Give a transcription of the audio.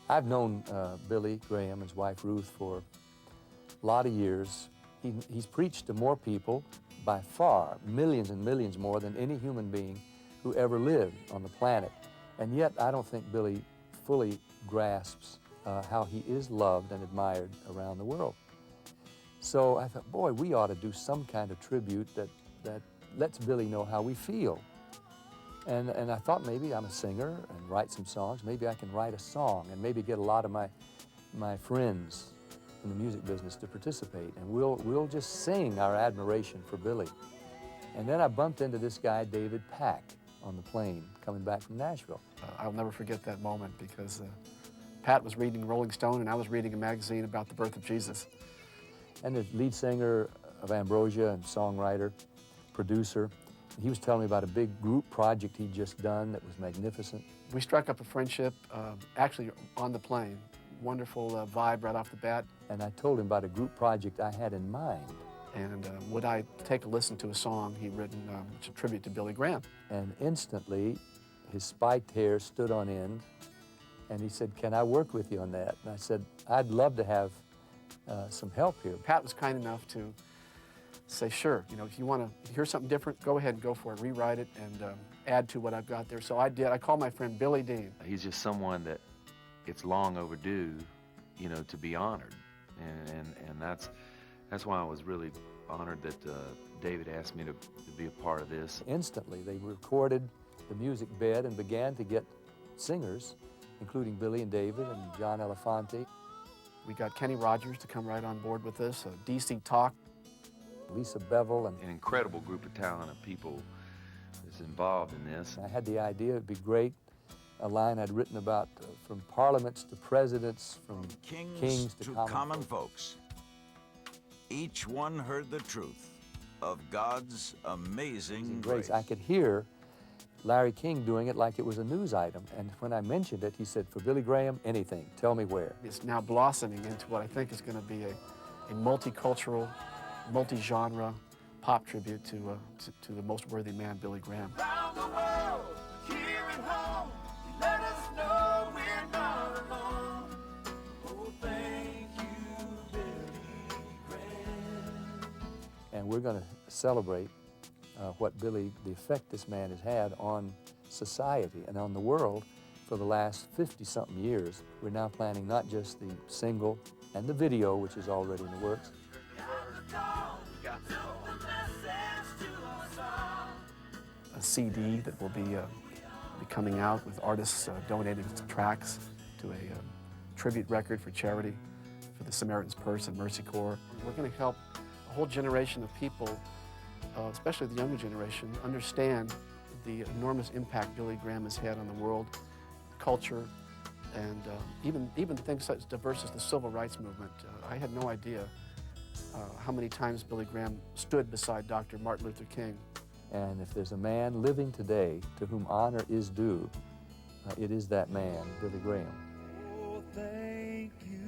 I've known Billy Graham and his wife Ruth for a lot of years. He's preached to more people, by far, millions and millions more than any human being who ever lived on the planet. And yet, I don't think Billy fully grasps how he is loved and admired around the world. So I thought, boy, we ought to do some kind of tribute that lets Billy know how we feel. And I thought maybe I'm a singer and write some songs. Maybe I can write a song and maybe get a lot of my friends in the music business to participate. And we'll just sing our admiration for Billy. And then I bumped into this guy, David Pack, on the plane coming back from Nashville. I'll never forget that moment because Pat was reading Rolling Stone and I was reading a magazine about the birth of Jesus. And the lead singer of Ambrosia and songwriter, producer, he was telling me about a big group project he'd just done that was magnificent. We struck up a friendship, actually on the plane. Wonderful vibe right off the bat. And I told him about a group project I had in mind. And would I take a listen to a song he'd written, which is a tribute to Billy Graham. And instantly, his spiked hair stood on end, and he said, "Can I work with you on that?" And I said, "I'd love to have some help here." Pat was kind enough to say, sure, you know, if you want to hear something different, go ahead and go for it. Rewrite it and add to what I've got there. So I did. I called my friend Billy Dean. He's just someone that it's long overdue, you know, to be honored. And that's why I was really honored that David asked me to be a part of this. Instantly, they recorded the music bed and began to get singers, including Billy and David and John Elefante. We got Kenny Rogers to come right on board with this, DC Talk. Lisa Bevel. And an incredible group of talented people that's involved in this. I had the idea it'd be great, a line I'd written about from parliaments to presidents, from kings to common folks. Each one heard the truth of God's amazing grace. I could hear Larry King doing it like it was a news item. And when I mentioned it, he said, "For Billy Graham, anything. Tell me where." It's now blossoming into what I think is going to be a multicultural, multi-genre pop tribute to the most worthy man, Billy Graham. Around the world, here at home, let us know we're not alone. Oh, thank you, Billy Graham. And we're going to celebrate what Billy, the effect this man has had on society and on the world for the last 50-something years. We're now planning not just the single and the video, which is already in the works. A CD that will be coming out with artists donating tracks to a tribute record for charity for the Samaritan's Purse and Mercy Corps. We're going to help a whole generation of people, especially the younger generation, understand the enormous impact Billy Graham has had on the world, culture, and even things such diverse as the civil rights movement. I had no idea how many times Billy Graham stood beside Dr. Martin Luther King. And if there's a man living today to whom honor is due, it is that man, Billy Graham. Oh, thank you.